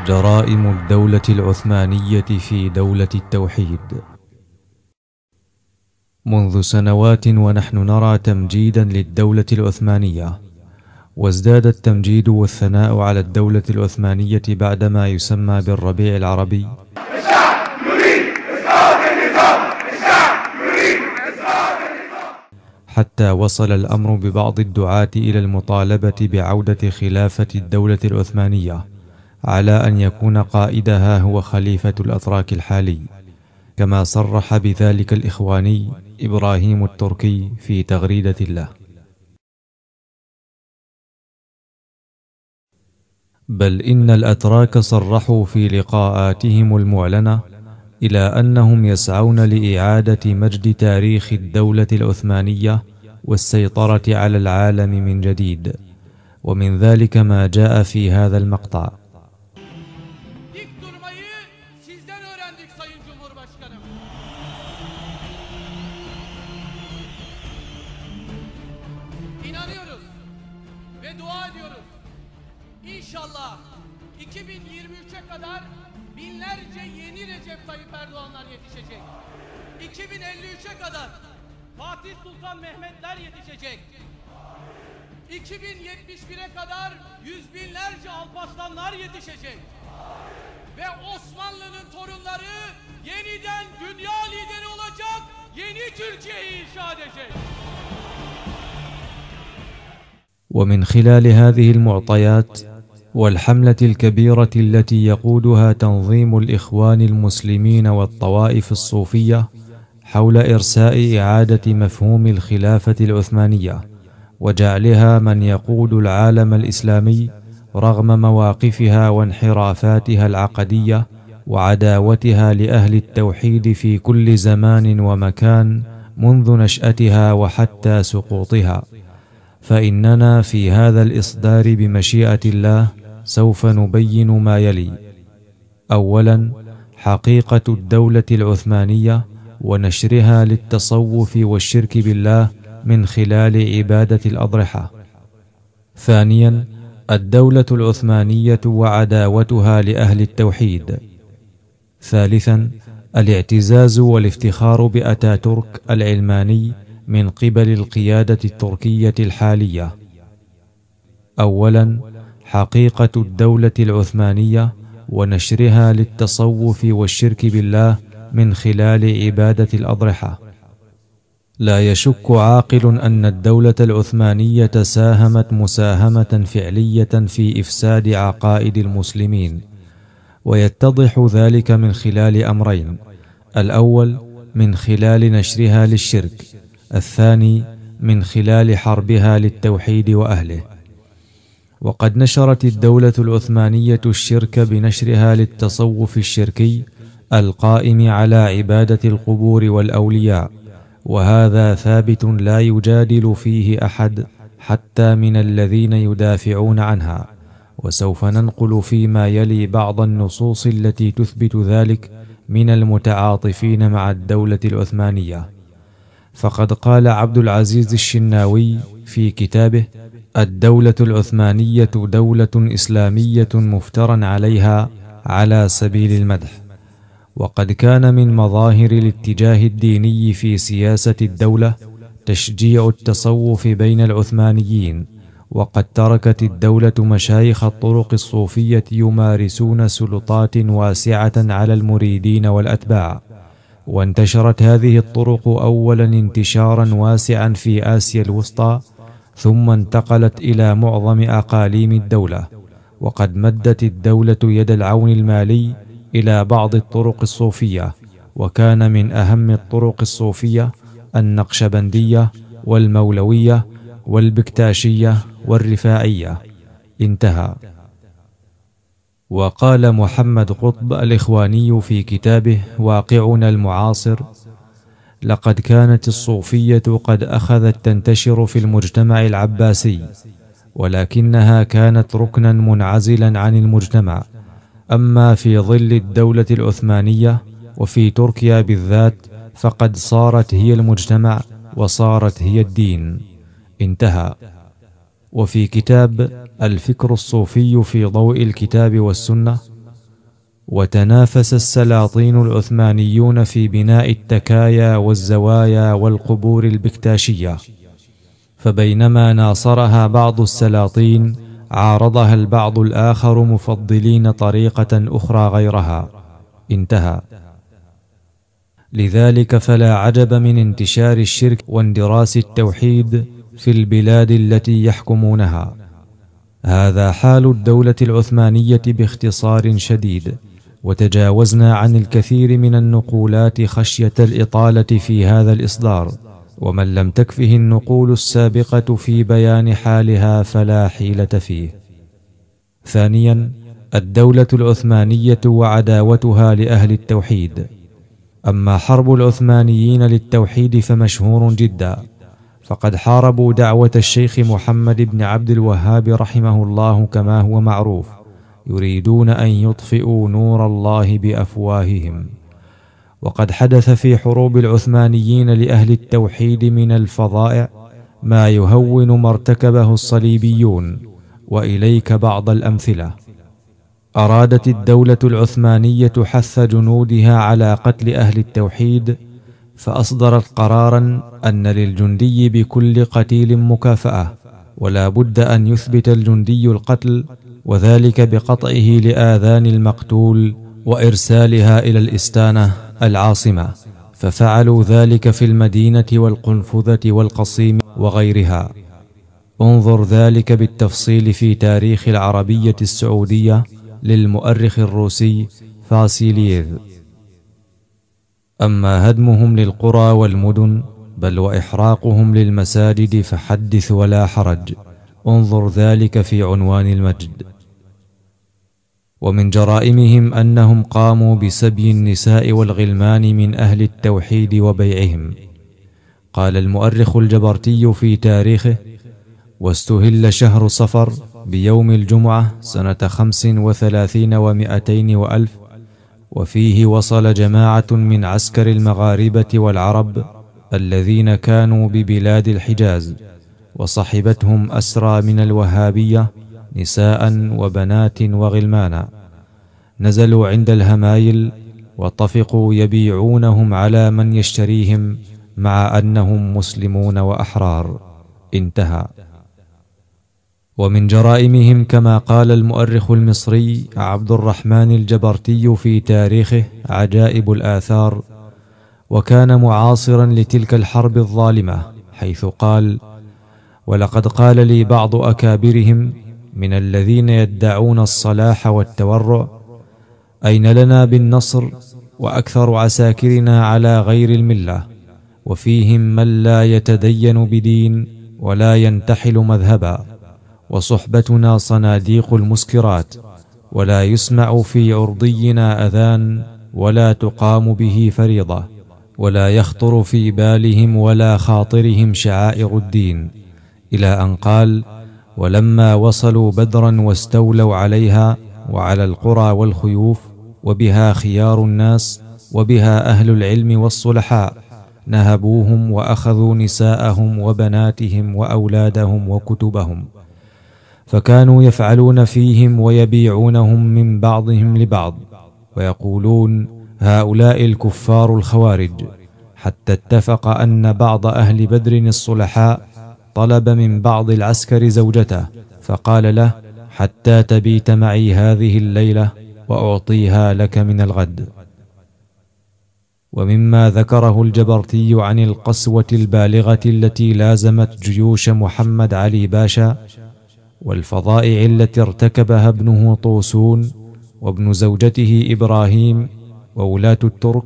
جرائم الدولة العثمانية في دولة التوحيد. منذ سنوات ونحن نرى تمجيدا للدولة العثمانية، وازداد التمجيد والثناء على الدولة العثمانية بعدما يسمى بالربيع العربي، حتى وصل الأمر ببعض الدعاة إلى المطالبة بعودة خلافة الدولة العثمانية، على أن يكون قائدها هو خليفة الأتراك الحالي، كما صرح بذلك الإخواني إبراهيم التركي في تغريدة له. بل إن الأتراك صرحوا في لقاءاتهم المعلنة إلى أنهم يسعون لإعادة مجد تاريخ الدولة العثمانية والسيطرة على العالم من جديد، ومن ذلك ما جاء في هذا المقطع. İnşallah 2023'e kadar binlerce yeni Recep Tayyip Erdoğanlar yetişecek. 2053'e kadar Fatih Sultan Mehmetler yetişecek. 2071'e kadar yüz binlerce Alparslanlar yetişecek. Ve Osmanlı'nın torunları yeniden dünya lideri olacak, yeni Türkiye'yi inşa edecek. ومن خلال هذه المعطيات والحملة الكبيرة التي يقودها تنظيم الإخوان المسلمين والطوائف الصوفية حول إرساء إعادة مفهوم الخلافة العثمانية وجعلها من يقود العالم الإسلامي رغم مواقفها وانحرافاتها العقدية وعداوتها لأهل التوحيد في كل زمان ومكان منذ نشأتها وحتى سقوطها. فإننا في هذا الإصدار بمشيئة الله سوف نبين ما يلي: أولا، حقيقة الدولة العثمانية ونشرها للتصوف والشرك بالله من خلال عبادة الأضرحة. ثانيا، الدولة العثمانية وعداوتها لأهل التوحيد. ثالثا، الاعتزاز والافتخار بأتاتورك العلماني من قبل القيادة التركية الحالية. أولا، حقيقة الدولة العثمانية ونشرها للتصوف والشرك بالله من خلال عبادة الأضرحة. لا يشك عاقل أن الدولة العثمانية ساهمت مساهمة فعلية في إفساد عقائد المسلمين، ويتضح ذلك من خلال أمرين: الأول من خلال نشرها للشرك، الثاني من خلال حربها للتوحيد وأهله. وقد نشرت الدولة العثمانية الشرك بنشرها للتصوف الشركي القائم على عبادة القبور والأولياء، وهذا ثابت لا يجادل فيه أحد حتى من الذين يدافعون عنها. وسوف ننقل فيما يلي بعض النصوص التي تثبت ذلك من المتعاطفين مع الدولة العثمانية. فقد قال عبد العزيز الشناوي في كتابه: الدولة العثمانية دولة إسلامية مفترى عليها على سبيل المدح. وقد كان من مظاهر الاتجاه الديني في سياسة الدولة تشجيع التصوف بين العثمانيين، وقد تركت الدولة مشايخ الطرق الصوفية يمارسون سلطات واسعة على المريدين والأتباع. وانتشرت هذه الطرق أولا انتشارا واسعا في آسيا الوسطى، ثم انتقلت إلى معظم أقاليم الدولة. وقد مدت الدولة يد العون المالي إلى بعض الطرق الصوفية، وكان من أهم الطرق الصوفية النقشبندية والمولوية والبكتاشية والرفاعية. انتهى. وقال محمد قطب الإخواني في كتابه واقعنا المعاصر: لقد كانت الصوفية قد أخذت تنتشر في المجتمع العباسي، ولكنها كانت ركنا منعزلا عن المجتمع. أما في ظل الدولة العثمانية وفي تركيا بالذات فقد صارت هي المجتمع وصارت هي الدين. انتهى. وفي كتاب الفكر الصوفي في ضوء الكتاب والسنة وتنافس السلاطين العثمانيون في بناء التكايا والزوايا والقبور البكتاشية، فبينما ناصرها بعض السلاطين عارضها البعض الآخر مفضلين طريقة أخرى غيرها. انتهى. لذلك فلا عجب من انتشار الشرك واندراس التوحيد في البلاد التي يحكمونها. هذا حال الدولة العثمانية باختصار شديد، وتجاوزنا عن الكثير من النقولات خشية الإطالة في هذا الإصدار، ومن لم تكفه النقول السابقة في بيان حالها فلا حيلة فيه. ثانيا، الدولة العثمانية وعداوتها لأهل التوحيد. أما حرب العثمانيين للتوحيد فمشهور جدا، فقد حاربوا دعوة الشيخ محمد بن عبد الوهاب رحمه الله كما هو معروف، يريدون أن يطفئوا نور الله بأفواههم. وقد حدث في حروب العثمانيين لأهل التوحيد من الفظائع ما يهون ما ارتكبه الصليبيون، وإليك بعض الأمثلة. أرادت الدولة العثمانية حث جنودها على قتل أهل التوحيد، فأصدرت قرارا أن للجندي بكل قتيل مكافأة، ولا بد أن يثبت الجندي القتل، وذلك بقطعه لآذان المقتول وإرسالها إلى الإستانة العاصمة، ففعلوا ذلك في المدينة والقنفذة والقصيم وغيرها. انظر ذلك بالتفصيل في تاريخ العربية السعودية للمؤرخ الروسي فاسيلييف. أما هدمهم للقرى والمدن بل وإحراقهم للمساجد فحدث ولا حرج، انظر ذلك في عنوان المجد. ومن جرائمهم أنهم قاموا بسبي النساء والغلمان من أهل التوحيد وبيعهم. قال المؤرخ الجبرتي في تاريخه: واستهل شهر صفر بيوم الجمعة سنة 35 و200 وألف، وفيه وصل جماعة من عسكر المغاربة والعرب الذين كانوا ببلاد الحجاز، وصحبتهم أسرى من الوهابية نساء وبنات وغلمانا، نزلوا عند الهمايل وطفقوا يبيعونهم على من يشتريهم مع أنهم مسلمون وأحرار. انتهى. ومن جرائمهم كما قال المؤرخ المصري عبد الرحمن الجبرتي في تاريخه عجائب الآثار، وكان معاصرا لتلك الحرب الظالمة، حيث قال: ولقد قال لي بعض أكابرهم من الذين يدعون الصلاح والتورع: أين لنا بالنصر وأكثر عساكرنا على غير الملة، وفيهم من لا يتدين بدين ولا ينتحل مذهبا، وصحبتنا صناديق المسكرات، ولا يسمع في عرضينا أذان ولا تقام به فريضة، ولا يخطر في بالهم ولا خاطرهم شعائر الدين، إلى أن قال: ولما وصلوا بدرا واستولوا عليها وعلى القرى والخيوف، وبها خيار الناس وبها أهل العلم والصلحاء، نهبوهم وأخذوا نساءهم وبناتهم وأولادهم وكتبهم، فكانوا يفعلون فيهم ويبيعونهم من بعضهم لبعض، ويقولون: هؤلاء الكفار الخوارج، حتى اتفق أن بعض أهل بدر الصلحاء طلب من بعض العسكر زوجته، فقال له: حتى تبيت معي هذه الليلة وأعطيها لك من الغد. ومما ذكره الجبرتي عن القسوة البالغة التي لازمت جيوش محمد علي باشا، والفظائع التي ارتكبها ابنه طوسون وابن زوجته إبراهيم وولاة الترك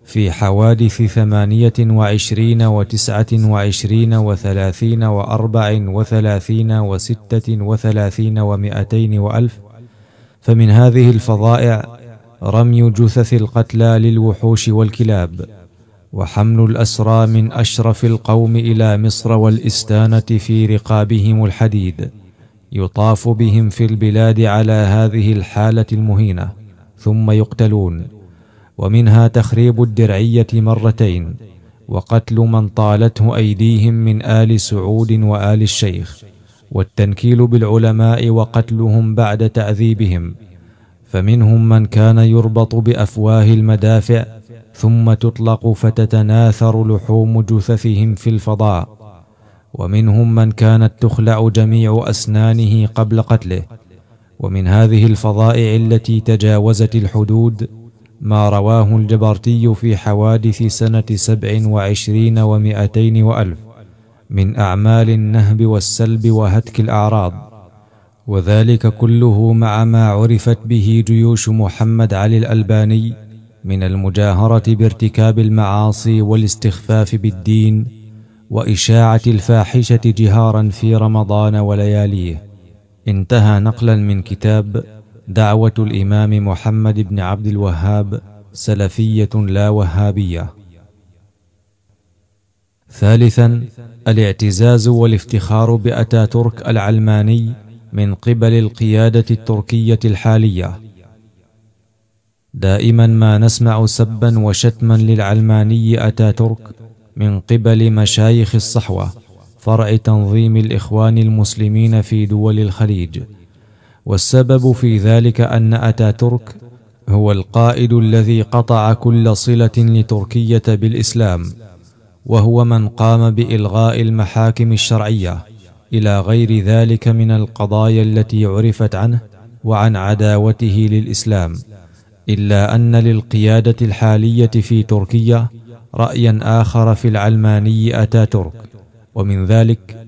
في حوادث 28 و29 و30 و34 و36 و200 وألف، فمن هذه الفظائع رمي جثث القتلى للوحوش والكلاب، وحمل الأسرى من أشرف القوم إلى مصر والإستانة في رقابهم الحديد، يطاف بهم في البلاد على هذه الحالة المهينة ثم يقتلون. ومنها تخريب الدرعية مرتين، وقتل من طالته أيديهم من آل سعود وآل الشيخ، والتنكيل بالعلماء وقتلهم بعد تعذيبهم، فمنهم من كان يربط بأفواه المدافع ثم تطلق فتتناثر لحوم جثثهم في الفضاء، ومنهم من كانت تخلع جميع أسنانه قبل قتله. ومن هذه الفظائع التي تجاوزت الحدود ما رواه الجبرتي في حوادث سنة 27 و200 وألف من أعمال النهب والسلب وهتك الأعراض، وذلك كله مع ما عرفت به جيوش محمد علي الألباني من المجاهرة بارتكاب المعاصي والاستخفاف بالدين وإشاعة الفاحشة جهارا في رمضان ولياليه. انتهى نقلا من كتاب دعوة الإمام محمد بن عبد الوهاب سلفية لا وهابية. ثالثا، الاعتزاز والافتخار بأتاتورك العلماني من قبل القيادة التركية الحالية. دائما ما نسمع سبا وشتما للعلماني أتاتورك من قبل مشايخ الصحوة فرع تنظيم الإخوان المسلمين في دول الخليج، والسبب في ذلك أن أتاتورك هو القائد الذي قطع كل صلة لتركية بالإسلام، وهو من قام بإلغاء المحاكم الشرعية إلى غير ذلك من القضايا التي عرفت عنه وعن عداوته للإسلام. إلا أن للقيادة الحالية في تركيا رأيا آخر في العلماني أتاتورك، ومن ذلك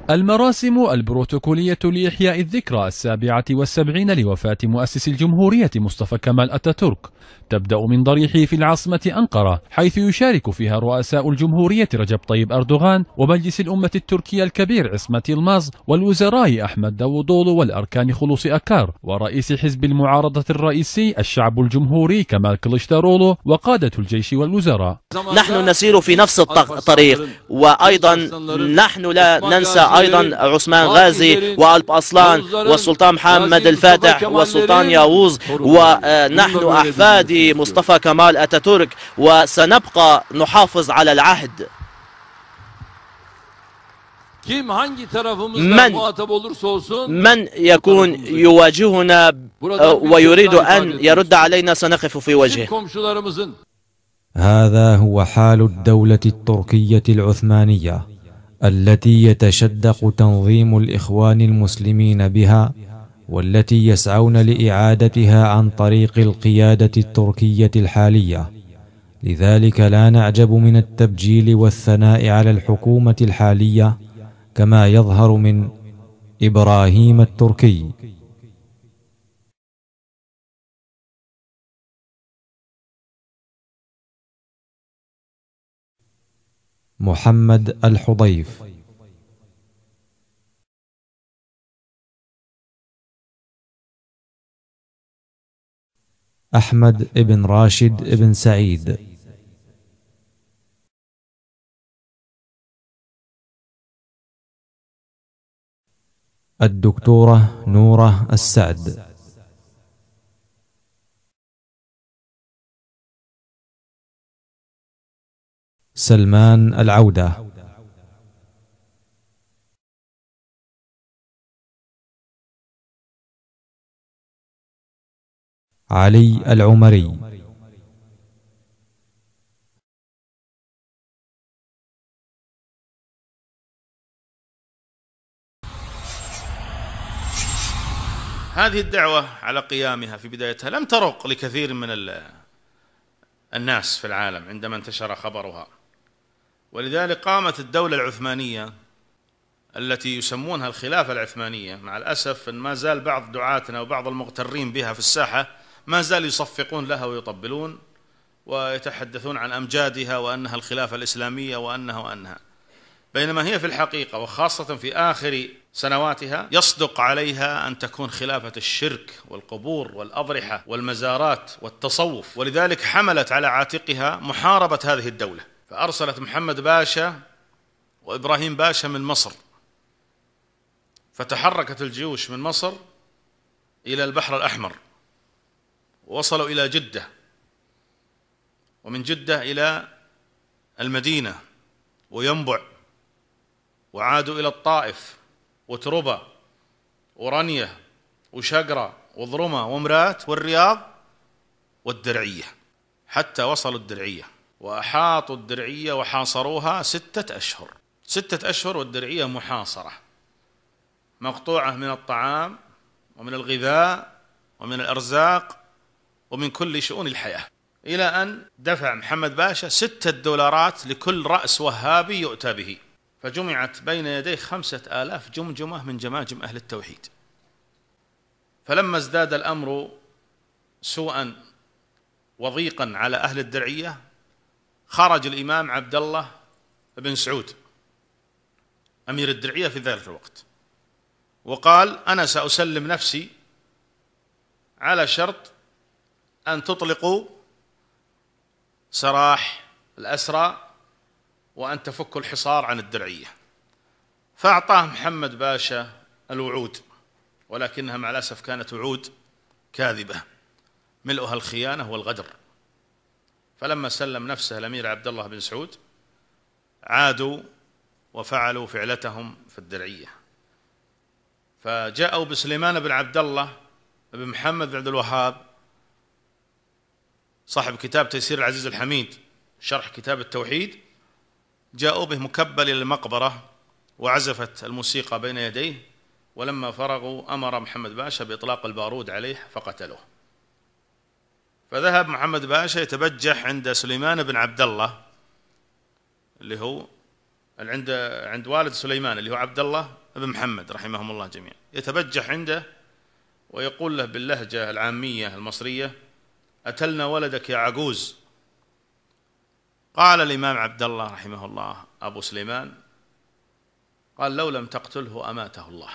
المراسم البروتوكولية لإحياء الذكرى 77 لوفاة مؤسس الجمهورية مصطفى كمال أتاتورك تبدأ من ضريحه في العاصمة أنقرة، حيث يشارك فيها رؤساء الجمهورية رجب طيب أردوغان ومجلس الأمة التركية الكبير عصمت يلماز والوزراء أحمد داوودوغلو والأركان خلوص أكار ورئيس حزب المعارضة الرئيسي الشعب الجمهوري كمال كليشدارولو وقادة الجيش والوزراء. نحن نسير في نفس الطريق، وأيضا نحن لا ننسى أيضا عثمان غازي وألب أصلان والسلطان محمد الفاتح والسلطان ياووز، ونحن أحفاد مصطفى كمال أتاتورك، وسنبقى نحافظ على العهد. من يكون يواجهنا ويريد أن يرد علينا سنقف في وجهه. هذا هو حال الدولة التركية العثمانية التي يتشدق تنظيم الإخوان المسلمين بها، والتي يسعون لإعادتها عن طريق القيادة التركية الحالية. لذلك لا نعجب من التبجيل والثناء على الحكومة الحالية كما يظهر من إبراهيم التركي. محمد الحضيف، أحمد ابن راشد ابن سعيد، الدكتورة نورة السعد، سلمان العودة، علي العمري، هذه الدعوة على قيامها في بدايتها لم ترق لكثير من الناس في العالم عندما انتشر خبرها، ولذلك قامت الدولة العثمانية التي يسمونها الخلافة العثمانية. مع الأسف أن ما زال بعض دعاتنا وبعض المغترين بها في الساحة ما زال يصفقون لها ويطبلون ويتحدثون عن أمجادها وأنها الخلافة الإسلامية وأنها، بينما هي في الحقيقة وخاصة في آخر سنواتها يصدق عليها أن تكون خلافة الشرك والقبور والأضرحة والمزارات والتصوف. ولذلك حملت على عاتقها محاربة هذه الدولة، فأرسلت محمد باشا وإبراهيم باشا من مصر، فتحركت الجيوش من مصر إلى البحر الأحمر، ووصلوا إلى جدة، ومن جدة إلى المدينة وينبع، وعادوا إلى الطائف وتربة ورنية وشقرة وضرمة ومرات والرياض والدرعية، حتى وصلوا الدرعية وأحاطوا الدرعية وحاصروها 6 أشهر. 6 أشهر والدرعية محاصرة، مقطوعة من الطعام ومن الغذاء ومن الأرزاق ومن كل شؤون الحياة، إلى أن دفع محمد باشا 6 دولارات لكل رأس وهابي يؤتى به، فجمعت بين يديه 5000 جمجمة من جماجم أهل التوحيد. فلما ازداد الأمر سوءا وضيقا على أهل الدرعية، خرج الإمام عبد الله بن سعود أمير الدرعية في ذلك الوقت وقال: أنا سأسلم نفسي على شرط أن تطلقوا سراح الأسرى وأن تفكوا الحصار عن الدرعية. فأعطاه محمد باشا الوعود، ولكنها مع الأسف كانت وعود كاذبة ملؤها الخيانة والغدر. فلما سلم نفسه الأمير عبد الله بن سعود عادوا وفعلوا فعلتهم في الدرعية، فجاءوا بسليمان بن عبد الله بن محمد بن عبد الوهاب صاحب كتاب تيسير العزيز الحميد شرح كتاب التوحيد، جاءوا به مكبل إلى المقبرة وعزفت الموسيقى بين يديه، ولما فرغوا أمر محمد باشا بإطلاق البارود عليه فقتلوه. فذهب محمد باشا يتبجح عند سليمان بن عبد الله اللي هو عند والد سليمان اللي هو عبد الله بن محمد رحمهم الله جميعا، يتبجح عنده ويقول له باللهجة العامية المصرية: أتلنا ولدك يا عجوز. قال الإمام عبد الله رحمه الله أبو سليمان قال: لو لم تقتله أماته الله.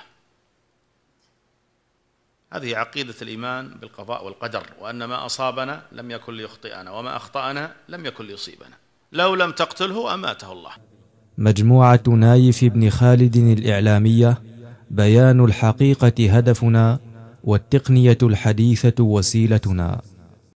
هذه عقيدة الإيمان بالقضاء والقدر، وأن ما أصابنا لم يكن ليخطئنا وما أخطأنا لم يكن ليصيبنا، لو لم تقتله أماته الله. مجموعة نايف بن خالد الإعلامية، بيان الحقيقة هدفنا والتقنية الحديثة وسيلتنا.